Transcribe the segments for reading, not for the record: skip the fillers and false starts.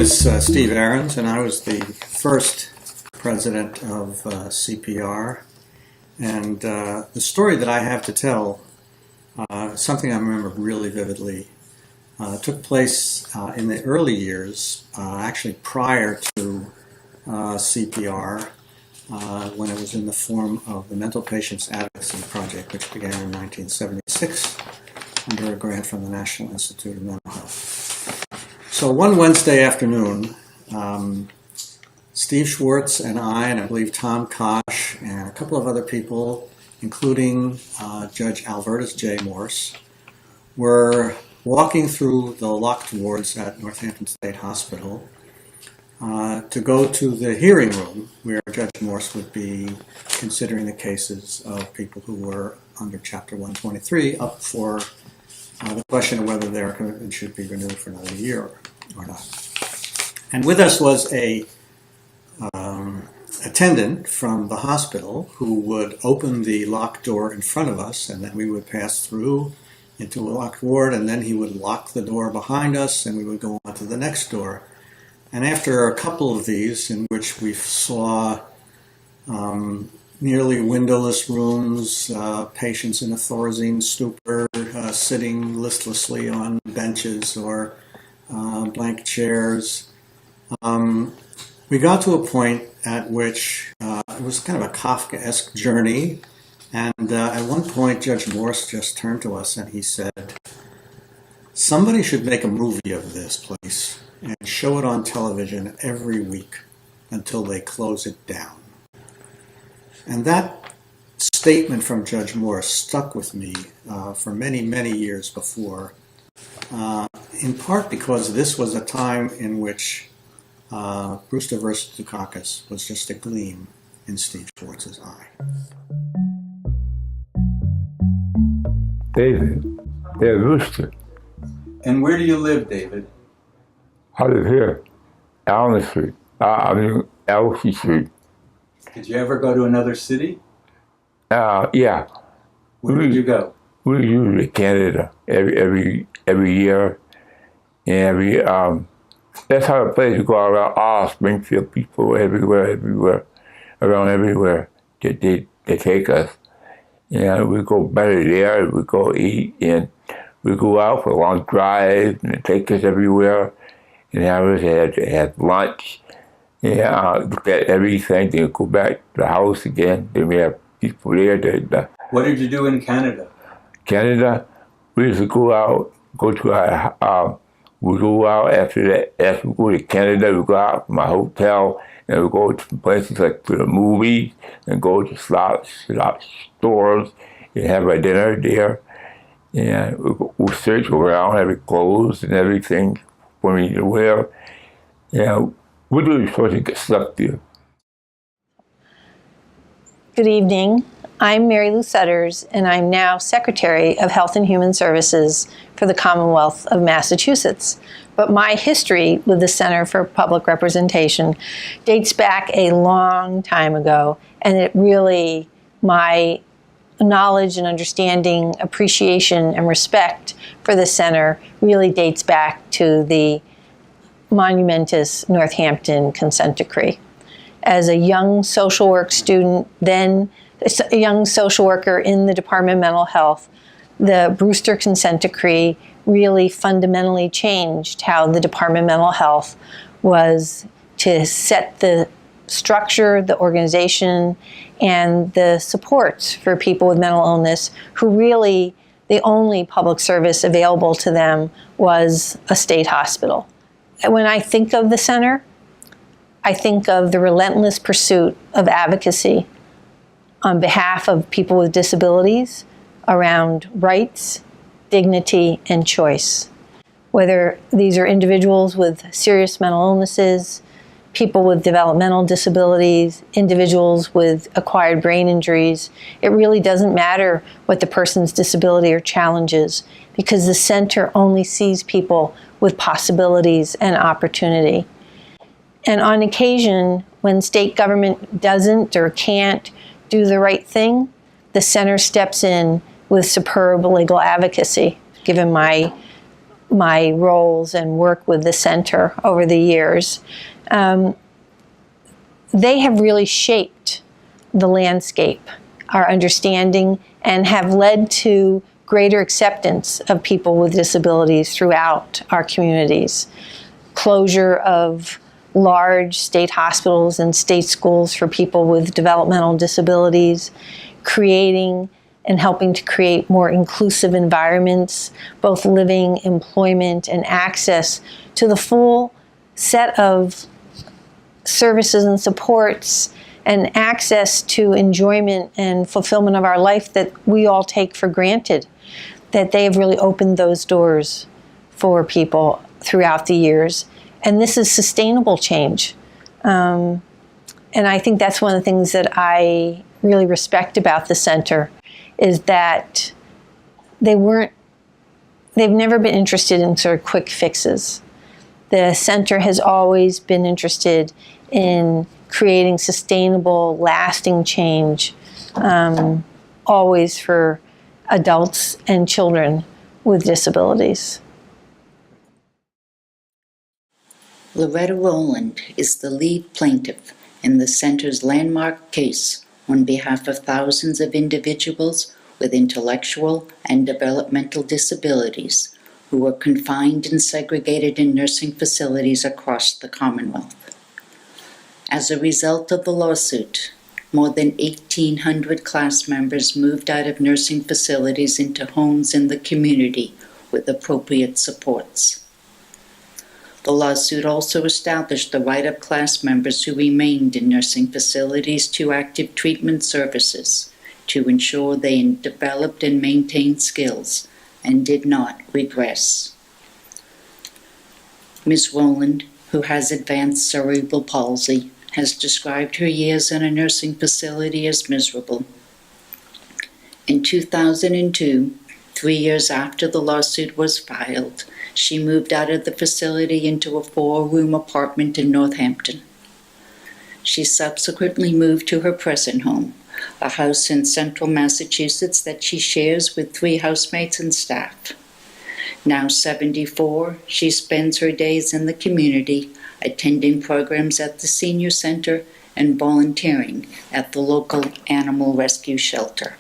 is Steve Ahrens, and I was the first president of CPR. And the story that I have to tell, something I remember really vividly, took place in the early years, actually prior to CPR, when it was in the form of the Mental Patients Advocacy Project, which began in 1976 under a grant from the National Institute of Mental Health. So one Wednesday afternoon, Steve Schwartz and I believe Tom Kosh and a couple of other people, including Judge Albertus J. Morse, were walking through the locked wards at Northampton State Hospital to go to the hearing room where Judge Morse would be considering the cases of people who were under Chapter 123 up for the question of whether their commitment should be renewed for another year or not. And with us was a attendant from the hospital who would open the locked door in front of us, and then we would pass through into a locked ward, and then he would lock the door behind us, and we would go on to the next door. And after a couple of these, in which we saw nearly windowless rooms, patients in a Thorazine stupor, sitting listlessly on benches or blank chairs, we got to a point at which it was kind of a Kafkaesque journey. And at one point, Judge Morse just turned to us and he said, "Somebody should make a movie of this place and show it on television every week until they close it down." And that statement from Judge Morse stuck with me for many, many years before, in part because this was a time in which Brewster versus Dukakis was just a gleam in Steve Schwartz's eye. David Brewster. And where do you live, David? I live here, Allen Street. Elsie Street. Did you ever go to another city? Yeah. Where did you go? We usually Canada every year, and that's how the place we go around all Springfield. People everywhere, around everywhere. They take us. And we go better there, we go eat, and we go out for long drives, and they take us everywhere, and have us have lunch, and look at everything, then go back to the house again. Then we have people there. What did you do in Canada? Canada, we used to go out, we go out after that. After we go to Canada, we go out from my hotel, and we go to places like to the movies, and go to slot stores, and have our dinner there. And we'll search around, every clothes and everything for me to wear. And we're really supposed to get stuck there. Good evening. I'm Mary Lou Sutters, and I'm now Secretary of Health and Human Services for the Commonwealth of Massachusetts. But my history with the Center for Public Representation dates back a long time ago, and it really, my knowledge and understanding, appreciation, and respect for the center really dates back to the monumentous Northampton consent decree. As a young social work student, then a young social worker in the Department of Mental Health, the Brewster consent decree really fundamentally changed how the Department of Mental Health was to set the structure, the organization, and the supports for people with mental illness who really, the only public service available to them was a state hospital. When I think of the center, I think of the relentless pursuit of advocacy on behalf of people with disabilities around rights, dignity, and choice. Whether these are individuals with serious mental illnesses, people with developmental disabilities, individuals with acquired brain injuries, it really doesn't matter what the person's disability or challenge is, because the center only sees people with possibilities and opportunity. And on occasion, when state government doesn't or can't do the right thing, the center steps in with superb legal advocacy. Given my my roles and work with the center over the years, they have really shaped the landscape, our understanding, and have led to greater acceptance of people with disabilities throughout our communities. Closure of large state hospitals and state schools for people with developmental disabilities, creating and helping to create more inclusive environments, both living, employment, and access to the full set of services and supports and access to enjoyment and fulfillment of our life that we all take for granted, that they have really opened those doors for people throughout the years. And this is sustainable change. And I think that's one of the things that I really respect about the center, is that they've never been interested in sort of quick fixes. The center has always been interested in creating sustainable, lasting change, always for adults and children with disabilities. Loretta Rowland is the lead plaintiff in the center's landmark case on behalf of thousands of individuals with intellectual and developmental disabilities who were confined and segregated in nursing facilities across the Commonwealth. As a result of the lawsuit, more than 1,800 class members moved out of nursing facilities into homes in the community with appropriate supports. The lawsuit also established the right of class members who remained in nursing facilities to active treatment services to ensure they developed and maintained skills and did not regress. Ms. Rowland, who has advanced cerebral palsy, has described her years in a nursing facility as miserable. In 2002, 3 years after the lawsuit was filed, she moved out of the facility into a 4-room apartment in Northampton. She subsequently moved to her present home, a house in central Massachusetts that she shares with 3 housemates and staff. Now 74, she spends her days in the community, attending programs at the senior center and volunteering at the local animal rescue shelter.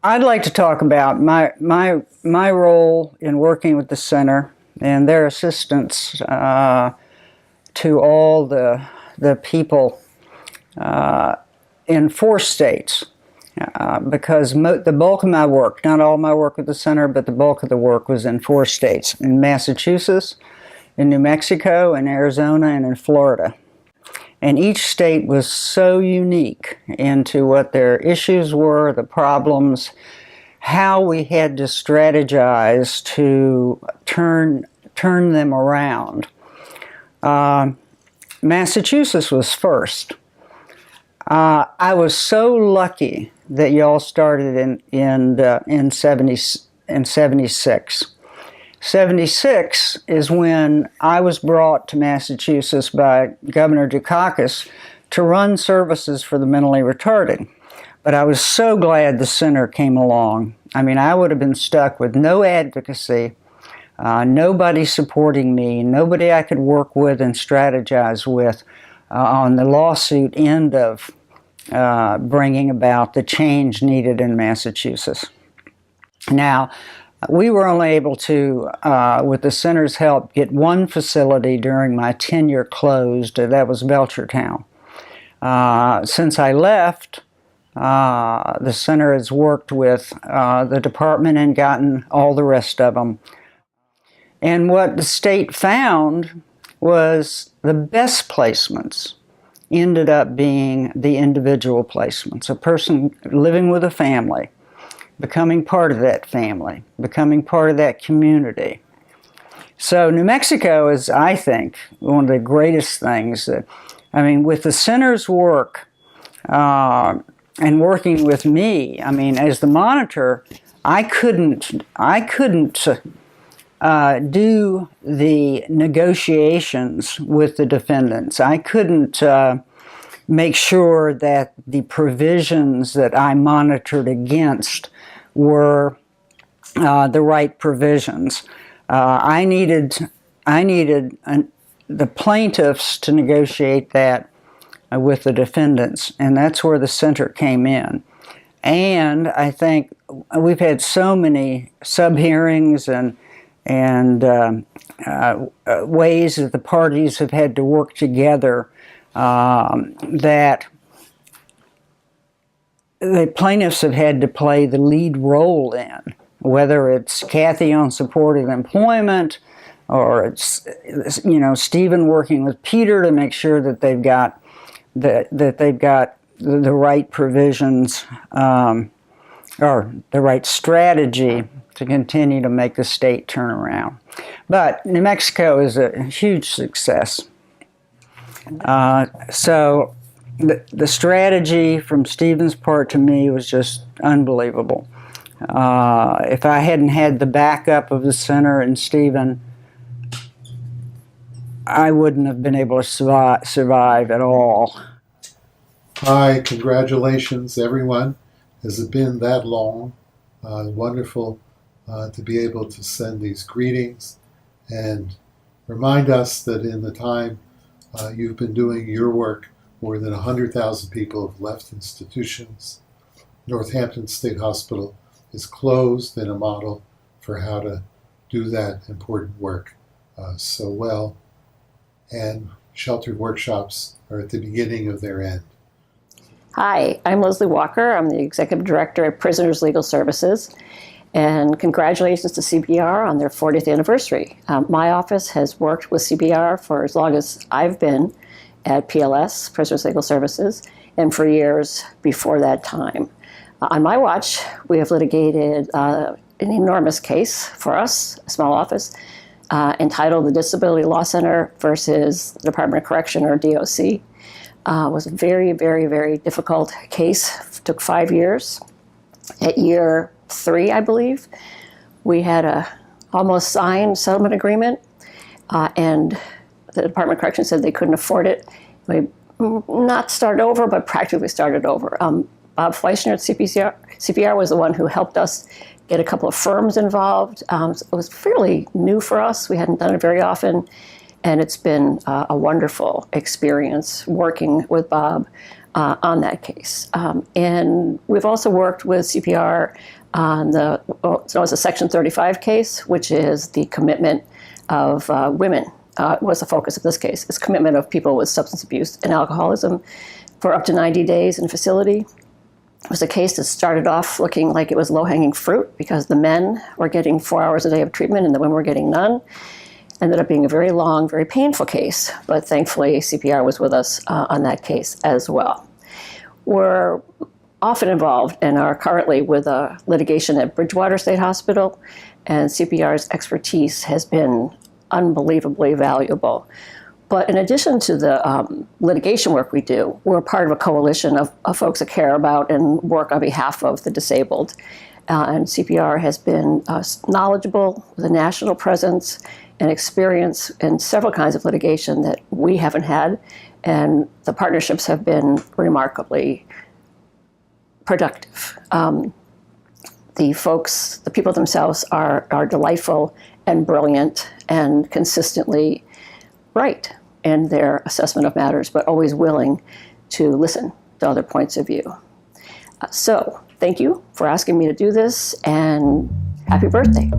I'd like to talk about my role in working with the center and their assistance to all the people in 4 states. Because the bulk of my work, not all my work with the center, but the bulk of the work was in 4 states: in Massachusetts, in New Mexico, in Arizona, and in Florida. And each state was so unique into what their issues were, the problems, how we had to strategize to turn them around. Massachusetts was first. I was so lucky that y'all started in 76. 76 is when I was brought to Massachusetts by Governor Dukakis to run services for the mentally retarded. But I was so glad the center came along. I mean, I would have been stuck with no advocacy, nobody supporting me, nobody I could work with and strategize with on the lawsuit end of bringing about the change needed in Massachusetts. Now, we were only able to, with the center's help, get 1 facility during my tenure closed. That was Belchertown. Since I left, the center has worked with the department and gotten all the rest of them. And what the state found was the best placements ended up being the individual placements. A person living with a family, becoming part of that family, becoming part of that community. So New Mexico is, I think, one of the greatest things that, I mean, with the center's work and working with me, I mean, as the monitor, I couldn't do the negotiations with the defendants. I couldn't make sure that the provisions that I monitored against were the right provisions. I needed the plaintiffs to negotiate that with the defendants, and that's where the center came in. And I think we've had so many sub-hearings and ways that the parties have had to work together that the plaintiffs have had to play the lead role in, whether it's Kathy on supported employment, or it's Stephen working with Peter to make sure that they've got the right provisions or the right strategy to continue to make the state turn around. But New Mexico is a huge success. So the strategy from Stephen's part to me was just unbelievable. If I hadn't had the backup of the center and Stephen, I wouldn't have been able to survive at all. Hi, congratulations everyone. Has it been that long? Wonderful to be able to send these greetings and remind us that in the time you've been doing your work, more than 100,000 people have left institutions. Northampton State Hospital is closed and a model for how to do that important work so well. And sheltered workshops are at the beginning of their end. Hi, I'm Leslie Walker. I'm the Executive Director at Prisoners Legal Services. And congratulations to CPR on their 40th anniversary. My office has worked with CPR for as long as I've been at PLS, Prisoners Legal Services, and for years before that time. On my watch, we have litigated an enormous case for us, a small office, entitled the Disability Law Center versus the Department of Correction, or DOC. It was a very, very, very difficult case. It took 5 years. At year 3, I believe, we had a almost signed settlement agreement, and the Department of Correction said they couldn't afford it. We not started over, but practically started over. Bob Fleischner at CPR was the one who helped us get a couple of firms involved. It was fairly new for us. We hadn't done it very often, and it's been a wonderful experience working with Bob on that case. And we've also worked with CPR on it's a Section 35 case, which is the commitment of women. Was the focus of this case. It's commitment of people with substance abuse and alcoholism for up to 90 days in a facility. It was a case that started off looking like it was low-hanging fruit because the men were getting 4 hours a day of treatment and the women were getting none. Ended up being a very long, very painful case, but thankfully CPR was with us on that case as well. We're often involved and are currently with a litigation at Bridgewater State Hospital, and CPR's expertise has been unbelievably valuable. But in addition to the litigation work we do, we're part of a coalition of folks that care about and work on behalf of the disabled. And CPR has been knowledgeable with a national presence and experience in several kinds of litigation that we haven't had. And the partnerships have been remarkably productive. The people themselves are delightful and brilliant and consistently right in their assessment of matters, but always willing to listen to other points of view. So thank you for asking me to do this, and happy birthday.